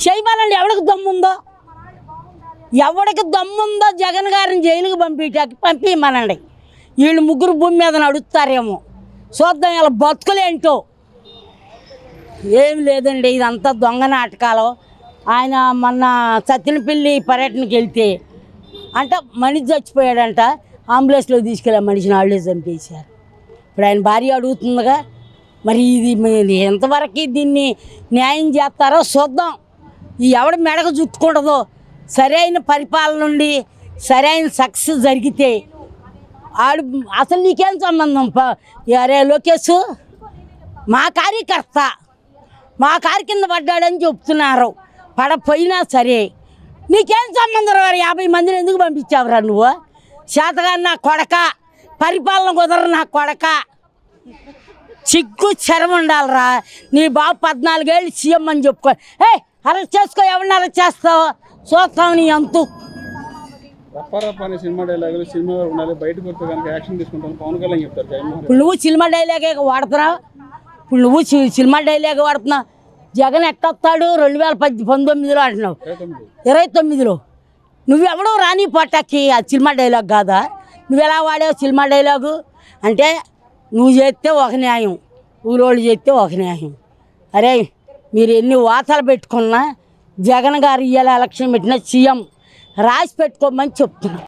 చేయమనండి. ఎవరికి దమ్ముందో జగన్ గారిని జైలుకి పంపించమనండి. వీళ్ళు ముగ్గురు భూమి మీద నడుస్తారేమో చూద్దాం. ఇలా బతుకులేంటో ఏం లేదండి. ఇదంతా దొంగ నాటకాలు. ఆయన మొన్న సత్యనపల్లి పర్యటనకి వెళ్తే అంటే మనిషి చచ్చిపోయాడంట, అంబులెన్స్లో తీసుకెళ్ళి మనిషిని వాళ్ళే చంపేశారు. ఇప్పుడు ఆయన భార్య అడుగుతుందిగా, మరి ఇది ఎంతవరకు దీన్ని న్యాయం చేస్తారో చూద్దాం. ఈ ఎవడ మెడకు చుట్టుకుంటుందో సరైన పరిపాలన నుండి సరైన సక్సెస్ జరిగితే ఆడు అసలు నీకేం సంబంధం? అరే లోకేష్ మా కార్యకర్త, మా కారు కింద పడ్డాడని చెప్తున్నారు. పడపోయినా సరే నీకేం సంబంధం? 50 మందిని ఎందుకు పంపించావురా నువ్వు? చేతగా నా కొడక, పరిపాలన కుదరరు నా కొడక. చిక్కు చెరం ఉండాలరా. నీ బాబు 14 ఏళ్ళు సీఎం అని చెప్పుకో. అరెస్ట్ చేసుకో, ఎవరిని అరెస్ట్ చేస్తావు చూస్తావు నీ అంతు. ఇప్పుడు నువ్వు సినిమా డైలాగే వాడుతున్నావు. సినిమా డైలాగ్ వాడుతున్నావు. జగన్ ఎట్టొస్తాడు 2019లో అంటున్నావు, 29లో నువ్వెవడో రాని పట్టకి. ఆ సినిమా డైలాగ్ కాదా? నువ్వు ఎలా వాడావు సినిమా డైలాగు? అంటే నువ్వు చేస్తే ఒక న్యాయం, ఊరోళ్ళు చేస్తే ఒక న్యాయం. అరే మీరు ఎన్ని వార్తలు పెట్టుకున్నా జగన్ గారు ఇవాళ ఎలక్షన్ పెట్టిన సీఎం రాసి పెట్టుకోమని చెప్తున్నా.